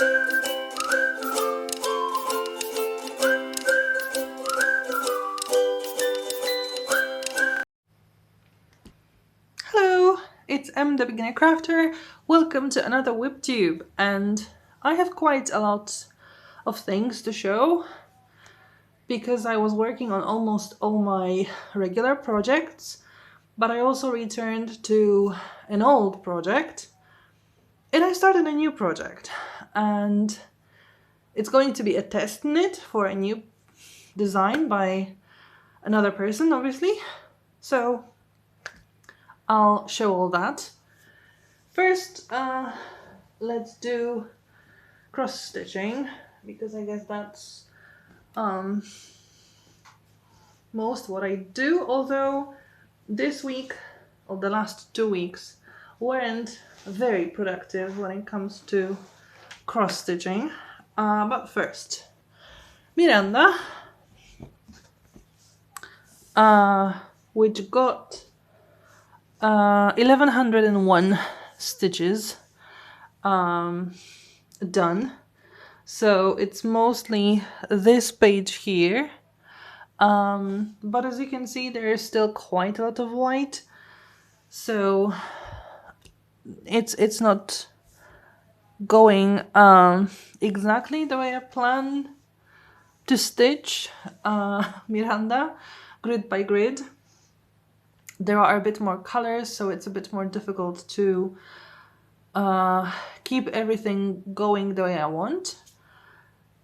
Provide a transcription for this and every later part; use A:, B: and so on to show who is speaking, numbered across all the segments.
A: Hello, it's the Beginner Crafter. Welcome to another WIPTube, and I have quite a lot of things to show because I was working on almost all my regular projects, but I also returned to an old project and I started a new project, and it's going to be a test knit for a new design by another person, obviously. So I'll show all that. First, let's do cross stitching, because I guess that's most what I do, although this week, or the last 2 weeks, weren't very productive when it comes to cross stitching. But first, Miranda, which got 1101 stitches done. So it's mostly this page here, but as you can see, there is still quite a lot of white, so it's not going exactly the way I plan to stitch Miranda grid by grid. There are a bit more colors, so it's a bit more difficult to keep everything going the way I want,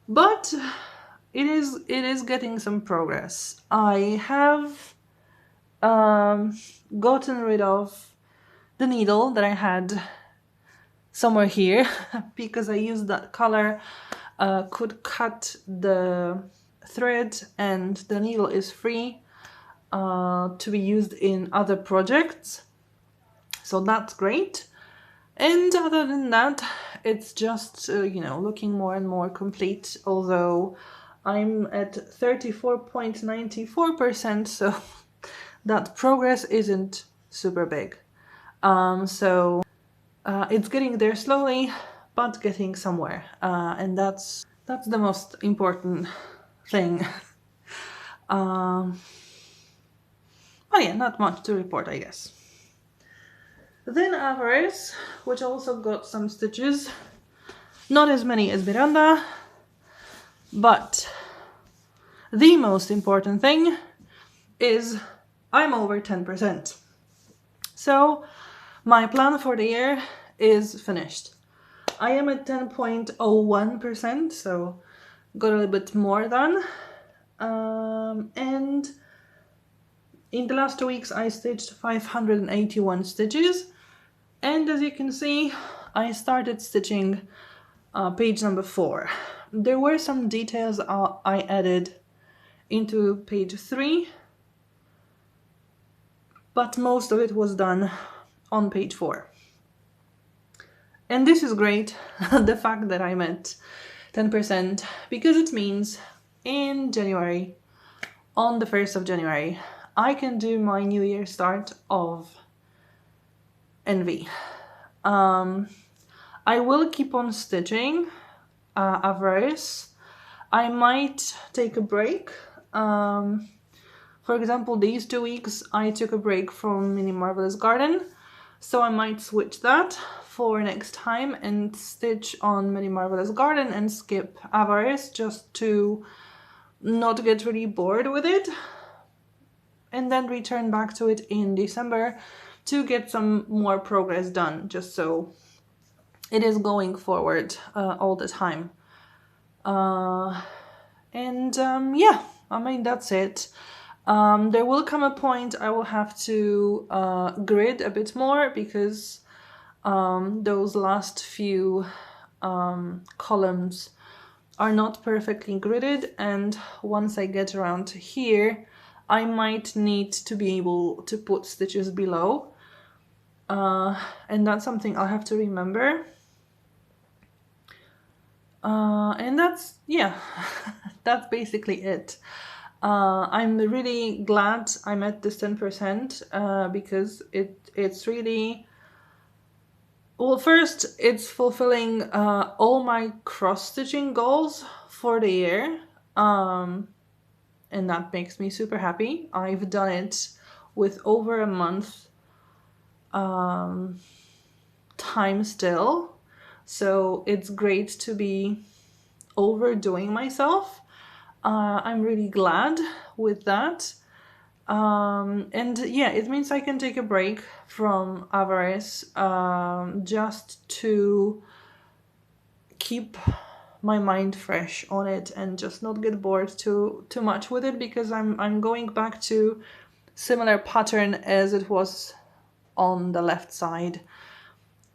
A: but it is getting some progress. I have gotten rid of the needle that I had somewhere here because I used that color, could cut the thread, and the needle is free to be used in other projects, so that's great. And other than that, it's just you know, looking more and more complete, although I'm at 34.94%, so that progress isn't super big. So it's getting there slowly, but getting somewhere, and that's the most important thing. But yeah, not much to report, I guess. Then Avarice, which also got some stitches, not as many as Miranda, but the most important thing is I'm over 10%. So my plan for the year is finished. I am at 10.01%, so got a little bit more done. And in the last 2 weeks I stitched 581 stitches, and as you can see, I started stitching page number 4. There were some details I added into page 3, but most of it was done on page 4. And this is great, the fact that I'm at 10%, because it means in January, on the 1st of January, I can do my New Year start of NV. I will keep on stitching Avarice. I might take a break. For example, these 2 weeks I took a break from Mini Marvelous Garden, so I might switch that for next time and stitch on Mini Marvelous Garden and skip Avarice, just to not get really bored with it, and then return back to it in December to get some more progress done, just so it is going forward all the time. Yeah, I mean, that's it. There will come a point I will have to grid a bit more, because those last few columns are not perfectly gridded, and once I get around to here, I might need to be able to put stitches below, and that's something I'll have to remember. And that's, yeah, that's basically it. I'm really glad I'm at this 10%, because it's really Well, first, it's fulfilling all my cross-stitching goals for the year. And that makes me super happy. I've done it with over a month time still. So it's great to be overdoing myself. I'm really glad with that. And yeah, it means I can take a break from Avarice just to keep my mind fresh on it and just not get bored too much with it, because I'm going back to similar pattern as it was on the left side.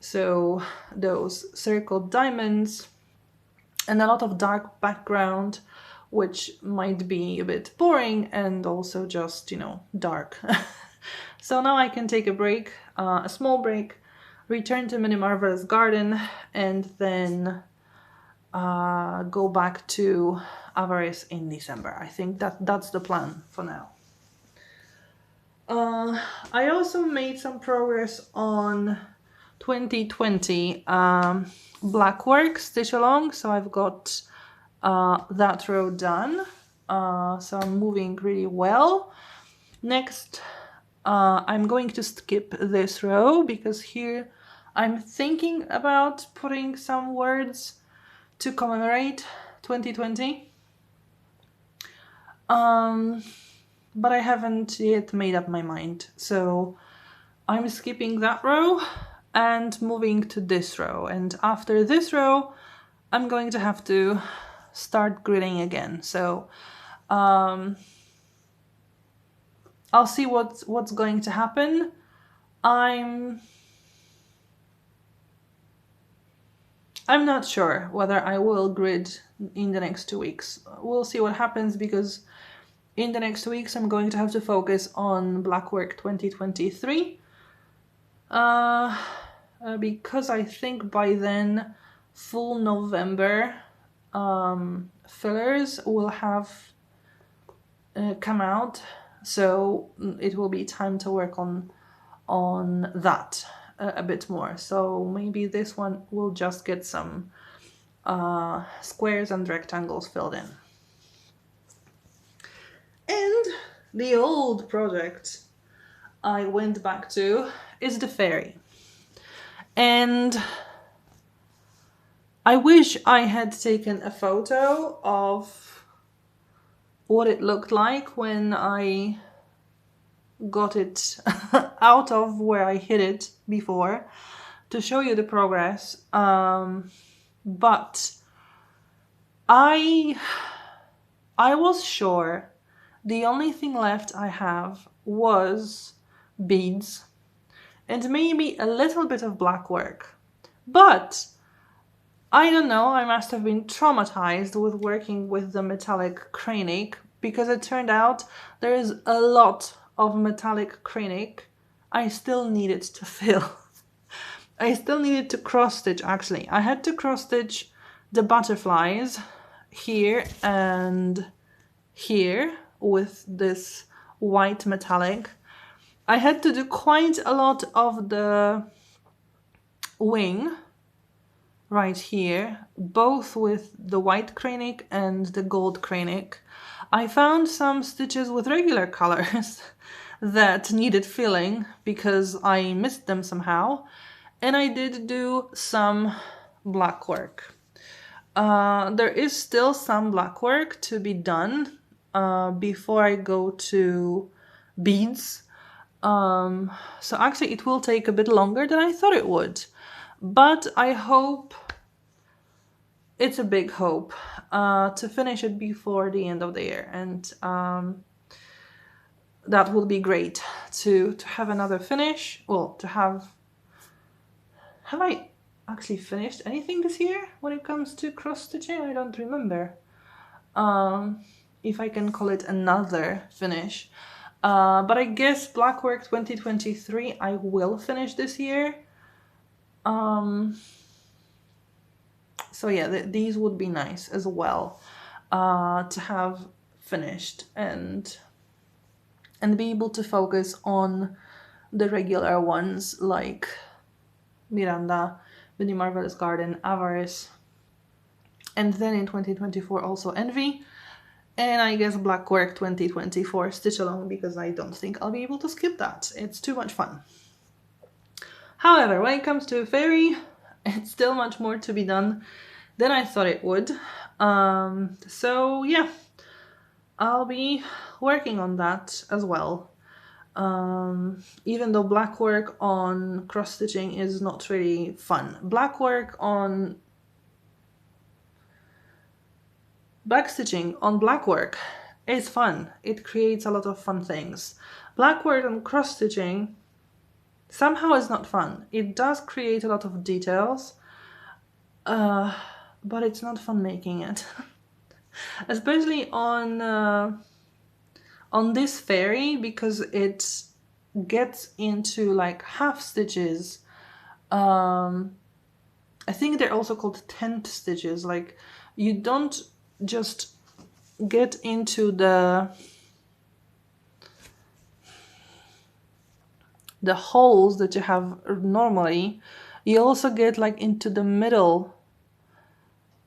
A: So those circled diamonds and a lot of dark background, which might be a bit boring and also just, you know, dark. So now I can take a break, a small break, return to Mini Marvel's garden, and then go back to Avarice in December. I think that's the plan for now. I also made some progress on 2020 blackwork stitch along, so I've got that row done. So I'm moving really well. Next, I'm going to skip this row because here I'm thinking about putting some words to commemorate 2020. But I haven't yet made up my mind. So I'm skipping that row and moving to this row. And after this row, I'm going to have to start gridding again. So I'll see what's going to happen. I'm not sure whether I will grid in the next 2 weeks. We'll see what happens, because in the next weeks I'm going to have to focus on Blackwork 2023. Because I think by then full November fillers will have come out, so it will be time to work on that a bit more. So maybe this one will just get some squares and rectangles filled in. And the old project I went back to is the fairy. And I wish I had taken a photo of what it looked like when I got it out of where I hid it before to show you the progress. But I was sure the only thing left I have was beads and maybe a little bit of black work. But I don't know, I must have been traumatized with working with the metallic cranic, because it turned out there is a lot of metallic cranic I still needed to fill. I still needed to cross stitch, actually. I had to cross stitch the butterflies here and here with this white metallic. I had to do quite a lot of the wing right here, both with the white cranic and the gold cranic. I found some stitches with regular colors that needed filling because I missed them somehow, and I did do some black work. There is still some black work to be done before I go to beads. So actually it will take a bit longer than I thought it would, but I hope, it's a big hope, to finish it before the end of the year. And that will be great to have another finish. Well, to have I actually finished anything this year when it comes to cross stitching? I don't remember if I can call it another finish. But I guess Blackwork 2023 I will finish this year. So yeah, these would be nice as well to have finished and be able to focus on the regular ones like Miranda, Winnie Marvelous Garden, Avarice, and then in 2024 also Envy, and I guess Blackwork 2024 Stitch Along, because I don't think I'll be able to skip that. It's too much fun. However, when it comes to Fairy, it's still much more to be done than I thought it would. So yeah, I'll be working on that as well. Even though black work on cross stitching is not really fun. Black stitching on black work is fun. It creates a lot of fun things. Black work on cross stitching somehow is not fun. It does create a lot of details, but it's not fun making it. Especially on this fairy, because it gets into like half stitches. I think they're also called tent stitches. Like, you don't just get into the holes that you have normally. You also get like into the middle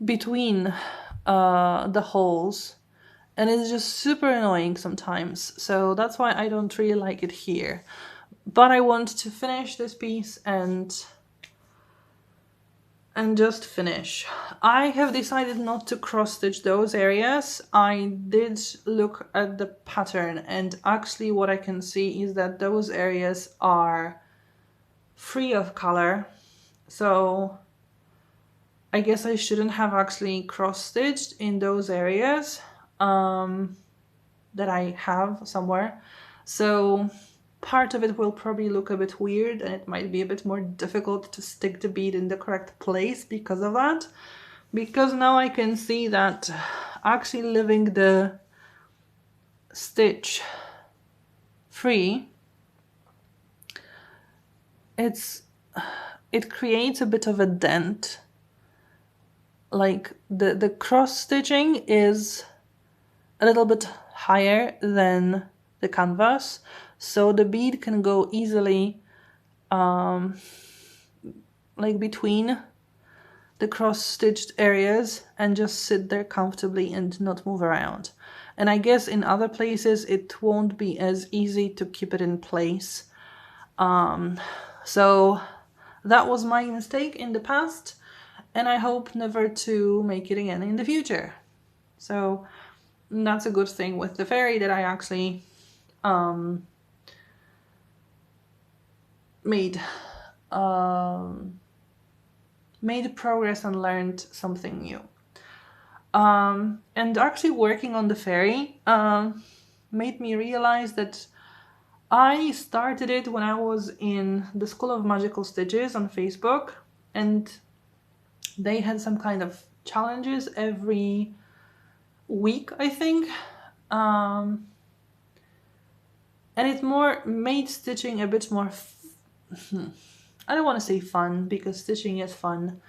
A: between the holes, and it's just super annoying sometimes. So that's why I don't really like it here. But I want to finish this piece and just finish. I have decided not to cross stitch those areas. I did look at the pattern, and actually what I can see is that those areas are free of color. So I guess I shouldn't have actually cross stitched in those areas that I have somewhere. So part of it will probably look a bit weird, and it might be a bit more difficult to stick the bead in the correct place because of that. Because now I can see that actually leaving the stitch free, it creates a bit of a dent. Like the cross stitching is a little bit higher than the canvas, so the bead can go easily like between the cross-stitched areas and just sit there comfortably and not move around. And I guess in other places it won't be as easy to keep it in place. So that was my mistake in the past, and I hope never to make it again in the future. So that's a good thing with the fairy, that I actually made progress and learned something new. And actually working on the fairy made me realize that I started it when I was in the School of Magical Stitches on Facebook, and they had some kind of challenges every week, I think. And it made stitching a bit more I don't want to say fun, because stitching is fun,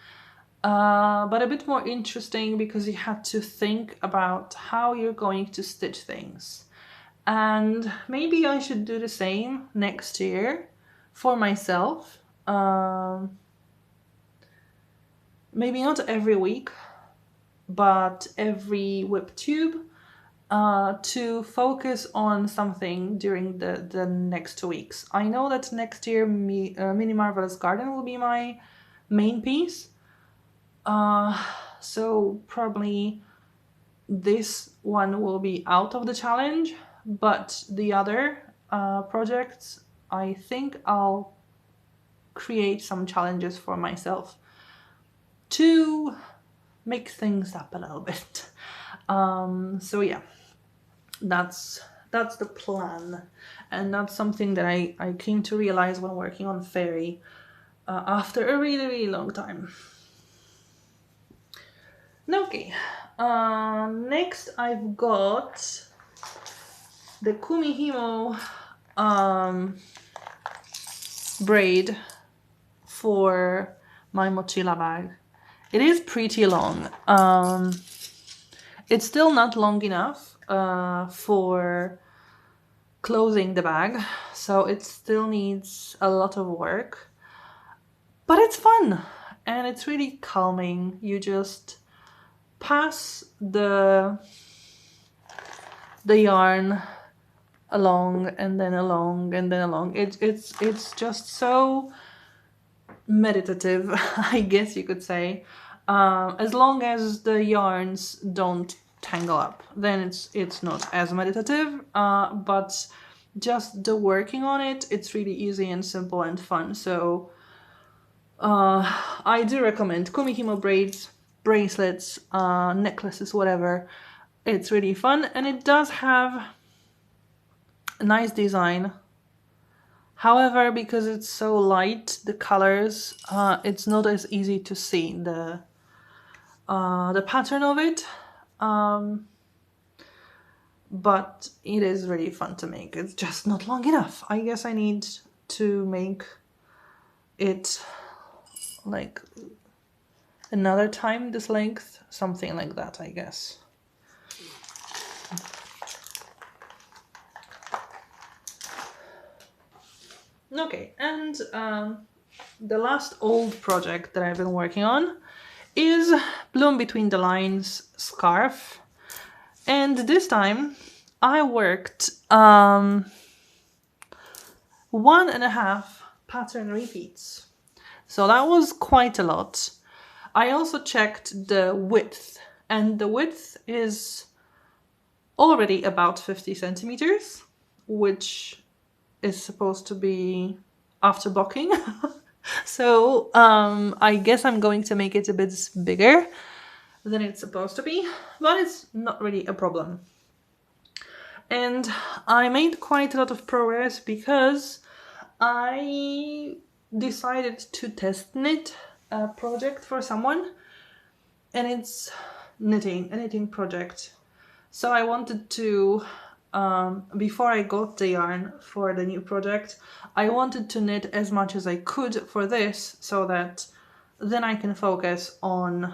A: but a bit more interesting, because you had to think about how you're going to stitch things. And maybe I should do the same next year for myself. Maybe not every week, but every WIPTube, to focus on something during the next 2 weeks. I know that next year Mini Marvelous Garden will be my main piece, so probably this one will be out of the challenge, but the other projects, I think I'll create some challenges for myself to mix things up a little bit. So yeah, that's the plan, and that's something that I came to realize when working on fairy after a really, really long time. Okay, next I've got the kumihimo braid for my mochila bag. It is pretty long. It's still not long enough for closing the bag, so it still needs a lot of work. But it's fun and it's really calming. You just pass the yarn along and then along and then along. It's just so meditative, I guess you could say. As long as the yarns don't tangle up, then it's not as meditative. But just the working on it, it's really easy and simple and fun. So I do recommend kumihimo braids, bracelets, necklaces, whatever. It's really fun and it does have a nice design. However, because it's so light, the colors, it's not as easy to see the pattern of it. But it is really fun to make. It's just not long enough. I guess I need to make it like another time this length, something like that, I guess. Okay, and the last old project that I've been working on is Bloom Between the Lines scarf. And this time I worked 1.5 pattern repeats. So that was quite a lot. I also checked the width, and the width is already about 50 centimeters, which is supposed to be after blocking. So I guess I'm going to make it a bit bigger than it's supposed to be, but it's not really a problem. And I made quite a lot of progress because I decided to test knit a project for someone, and it's a knitting project. So I wanted to, before I got the yarn for the new project, I wanted to knit as much as I could for this, so that then I can focus on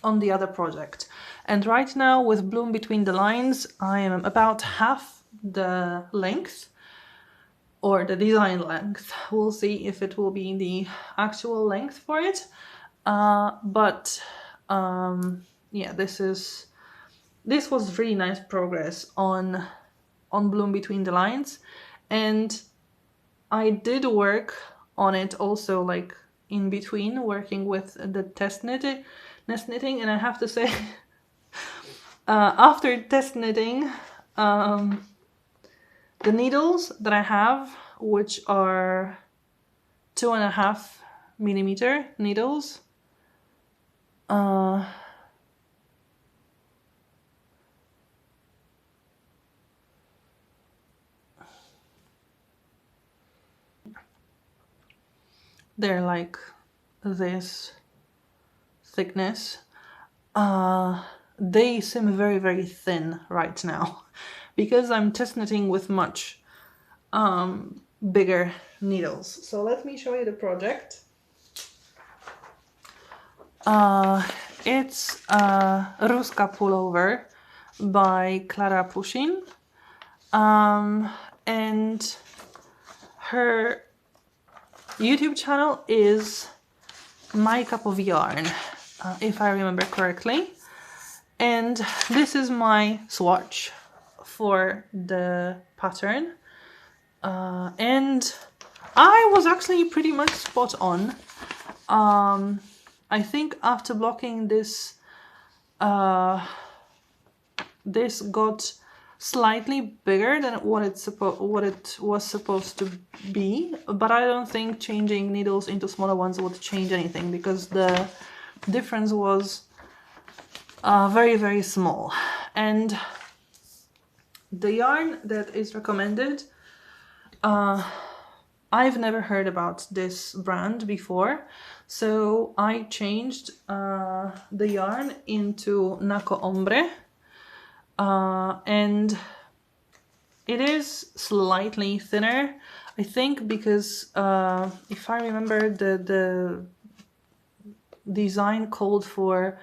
A: the other project. And right now with Bloom Between the Lines, I am about half the length, or the design length. We'll see if it will be the actual length for it. Yeah, this was really nice progress on Bloom Between the Lines. And I did work on it also, like in between, working with the test knitting, and I have to say, after test knitting, the needles that I have, which are 2.5 millimeter needles, they're like this thickness. They seem very, very thin right now because I'm test knitting with much bigger needles. So let me show you the project. It's Ruska Pullover by Klara Pushin, and her YouTube channel is My Cup of Yarn, if I remember correctly. And this is my swatch for the pattern. And I was actually pretty much spot on. I think after blocking this, this got slightly bigger than what it was supposed to be, but I don't think changing needles into smaller ones would change anything, because the difference was very, very small. And the yarn that is recommended, I've never heard about this brand before, so I changed the yarn into Nako Ombre, and it is slightly thinner, I think, because if I remember, the design called for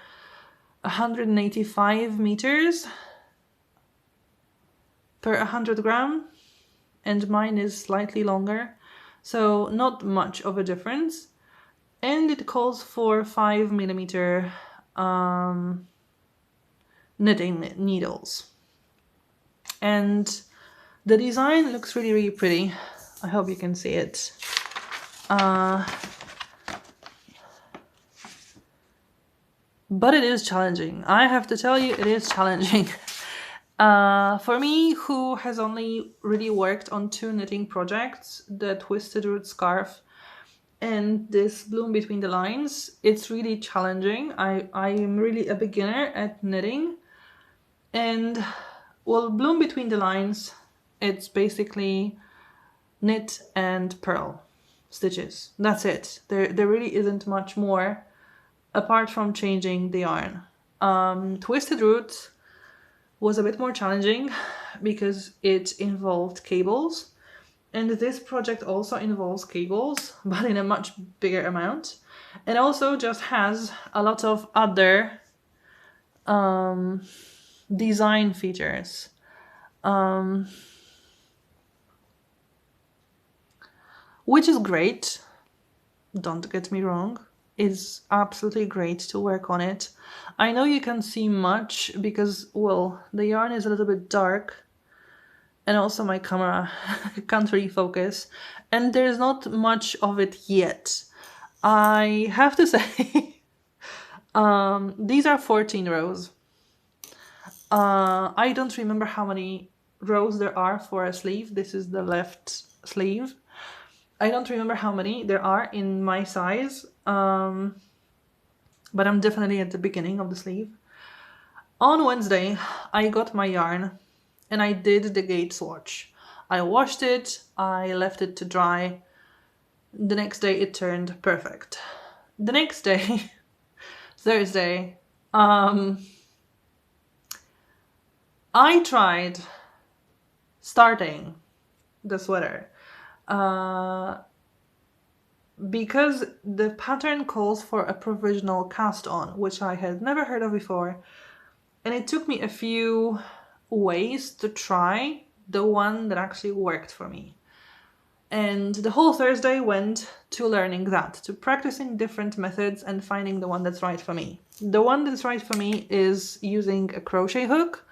A: 185 meters per 100 gram, and mine is slightly longer, So not much of a difference. And it calls for 5mm knitting needles. And the design looks really, really pretty. I hope you can see it. But it is challenging. I have to tell you, it is challenging. For me, who has only really worked on 2 knitting projects, the Twisted Root scarf and this Bloom Between the Lines, it's really challenging. I am really a beginner at knitting. And, well, Bloom Between the Lines, it's basically knit and purl stitches. That's it. There really isn't much more apart from changing the yarn. Twisted Root was a bit more challenging because it involved cables, and this project also involves cables, but in a much bigger amount, and also just has a lot of other design features. Which is great, don't get me wrong. It's absolutely great to work on it. I know you can't see much because, well, the yarn is a little bit dark and also my camera can't really focus, and there's not much of it yet. I have to say, these are 14 rows. I don't remember how many rows there are for a sleeve. This is the left sleeve. I don't remember how many there are in my size, but I'm definitely at the beginning of the sleeve. On Wednesday, I got my yarn and I did the gauge swatch. I washed it, I left it to dry. The next day it turned perfect. The next day, Thursday, I tried starting the sweater. Because the pattern calls for a provisional cast on, which I had never heard of before. And it took me a few ways to try the one that actually worked for me. And the whole Thursday went to learning that, to practicing different methods and finding the one that's right for me. The one that's right for me is using a crochet hook,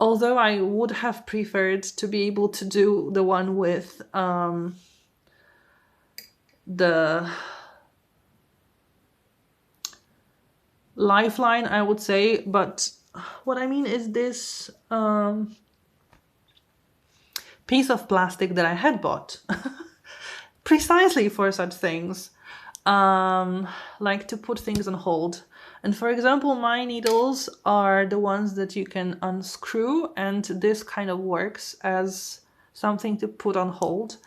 A: although I would have preferred to be able to do the one with the lifeline, I would say, but what I mean is this piece of plastic that I had bought precisely for such things, like to put things on hold. And for example, my needles are the ones that you can unscrew, and this kind of works as something to put on hold.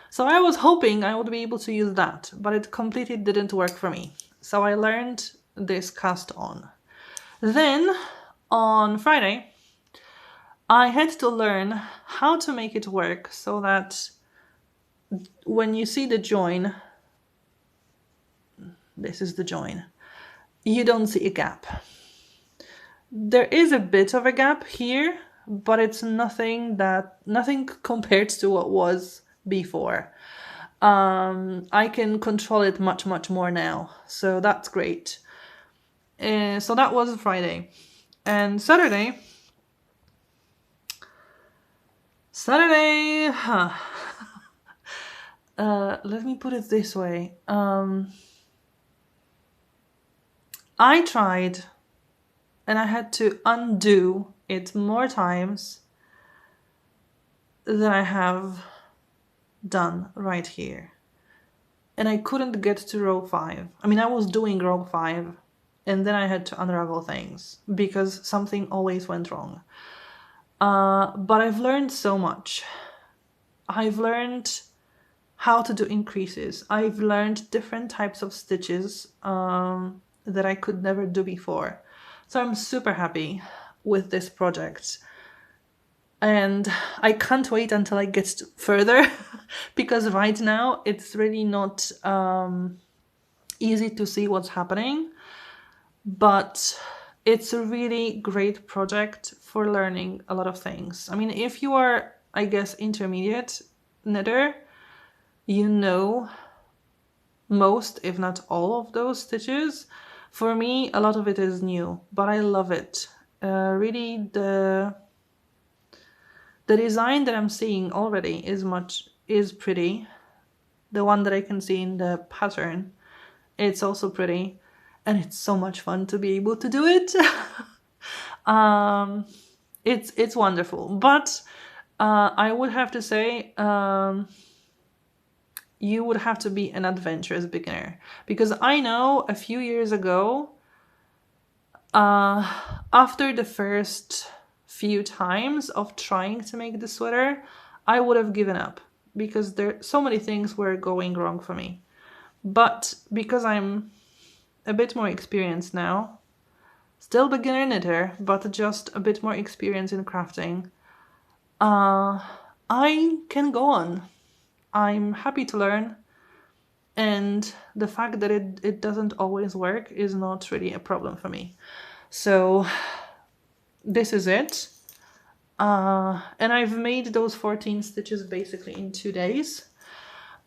A: So I was hoping I would be able to use that, but it completely didn't work for me. So I learned this cast on. Then on Friday, I had to learn how to make it work so that when you see the join, this is the join, you don't see a gap. There is a bit of a gap here, but it's nothing compared to what was before. I can control it much more now, so that's great. So that was Friday. And Saturday, let me put it this way. I tried and I had to undo it more times than I have done right here. And I couldn't get to row 5. I mean, I was doing row 5 and then I had to unravel things because something always went wrong. But I've learned so much. I've learned how to do increases. I've learned different types of stitches that I could never do before. So I'm super happy with this project. And I can't wait until I get further because right now it's really not easy to see what's happening. But it's a really great project for learning a lot of things. I mean, if you are, I guess, intermediate knitter, you know most, if not all of those stitches. For me, a lot of it is new, but I love it. Really, the design that I'm seeing already is pretty. The one that I can see in the pattern, it's also pretty, and it's so much fun to be able to do it. It's wonderful, but I would have to say you would have to be an adventurous beginner, because I know a few years ago, after the first few times of trying to make the sweater, I would have given up because there so many things were going wrong for me. But because I'm a bit more experienced now, still beginner knitter, but just a bit more experience in crafting, I can go on. I'm happy to learn, and the fact that it doesn't always work is not really a problem for me. So this is it. And I've made those 14 stitches basically in 2 days.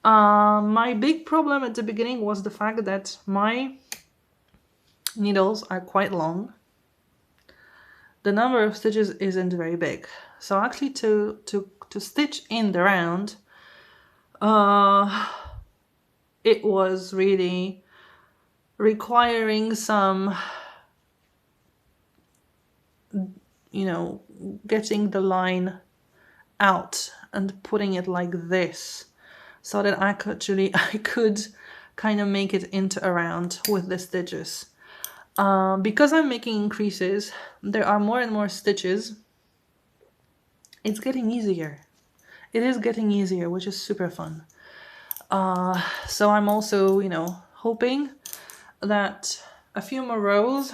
A: My big problem at the beginning was the fact that my needles are quite long. The number of stitches isn't very big. So actually to stitch in the round, it was really requiring some, you know, getting the line out and putting it like this so that I could kind of make it into a round with the stitches. Because I'm making increases, there are more and more stitches. It's getting easier. It is getting easier, which is super fun. So I'm also, you know, hoping that a few more rows,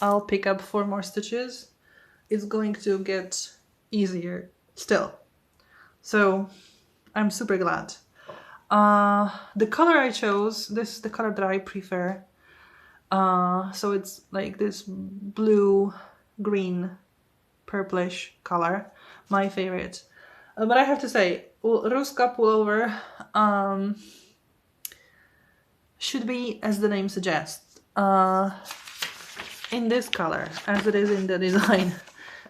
A: I'll pick up 4 more stitches. It's going to get easier still. So I'm super glad. The color I chose, this is the color that I prefer. So it's like this blue, green, purplish color, my favorite. But I have to say, Ruska Pullover should be, as the name suggests, in this color, as it is in the design.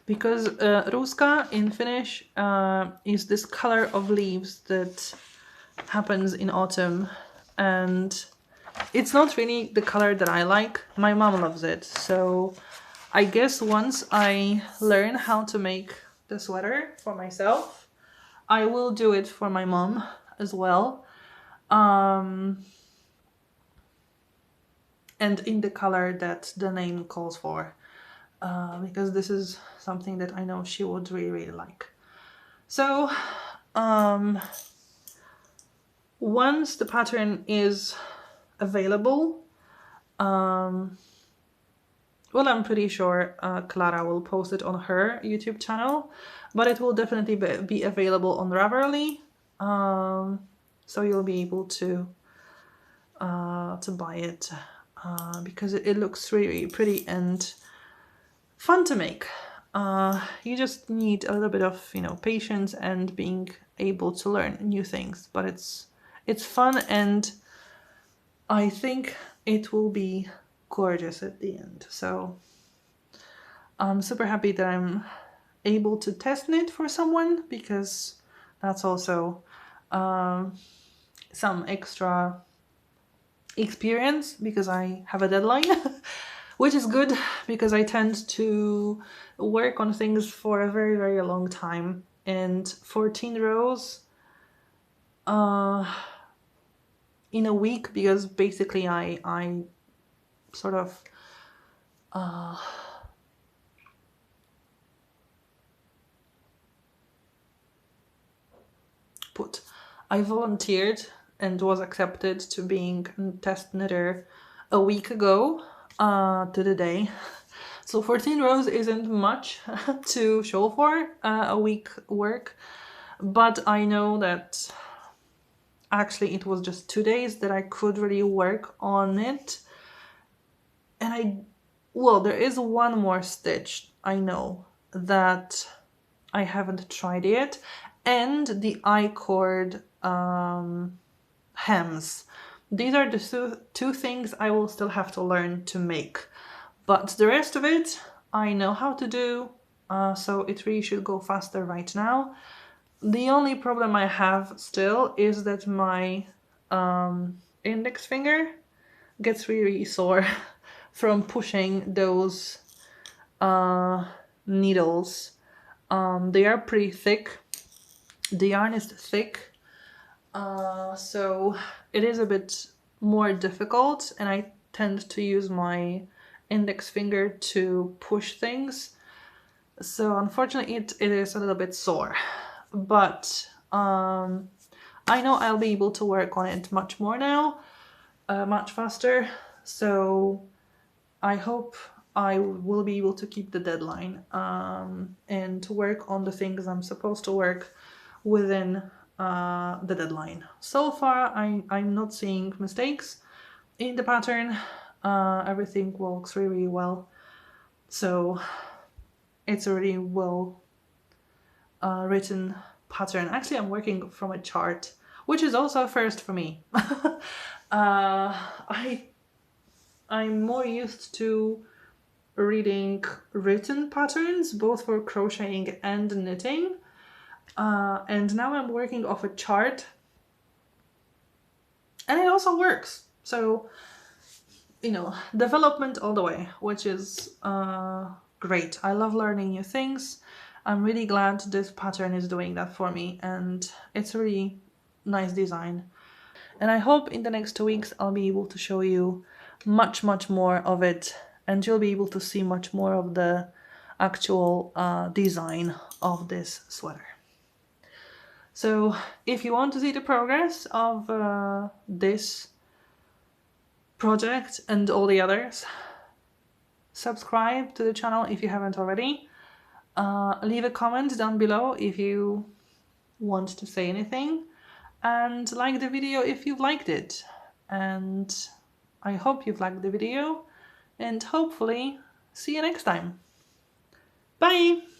A: Because Ruska in Finnish is this color of leaves that happens in autumn, and it's not really the color that I like. My mom loves it, so I guess once I learn how to make the sweater for myself, I will do it for my mom as well. And in the color that the name calls for, because this is something that I know she would really, really like. So once the pattern is available, well, I'm pretty sure Klara will post it on her YouTube channel, but it will definitely be available on Ravelry, so you'll be able to buy it, because it looks really pretty and fun to make. You just need a little bit of, you know, patience and being able to learn new things, but it's fun, and I think it will be gorgeous at the end. So I'm super happy that I'm able to test knit for someone, because that's also some extra experience, because I have a deadline. Which is good, because I tend to work on things for a very, very long time, and 14 rows in a week, because basically I sort of I volunteered and was accepted to being a test knitter a week ago to the day. So 14 rows isn't much to show for a week work, but I know that actually it was just 2 days that I could really work on it. And well, there is one more stitch I know that I haven't tried yet, and the I cord hems. These are the two things I will still have to learn to make. But the rest of it, I know how to do, so it really should go faster right now. The only problem I have still is that my index finger gets really sore from pushing those needles. They are pretty thick. The yarn is thick, so it is a bit more difficult, and I tend to use my index finger to push things. So unfortunately it is a little bit sore, but I know I'll be able to work on it much more now, much faster. So I hope I will be able to keep the deadline and to work on the things I'm supposed to work within the deadline. So far, I'm not seeing mistakes in the pattern. Everything works really well. So it's a really well written pattern. Actually, I'm working from a chart, which is also a first for me. I'm more used to reading written patterns, both for crocheting and knitting. And now I'm working off a chart, and it also works. So, you know, development all the way, which is great. I love learning new things. I'm really glad this pattern is doing that for me, and it's a really nice design. And I hope in the next 2 weeks I'll be able to show you much more of it, and you'll be able to see much more of the actual design of this sweater. So if you want to see the progress of this project and all the others, subscribe to the channel if you haven't already. Leave a comment down below if you want to say anything, and like the video if you've liked it. And I hope you've liked the video, and hopefully see you next time. Bye!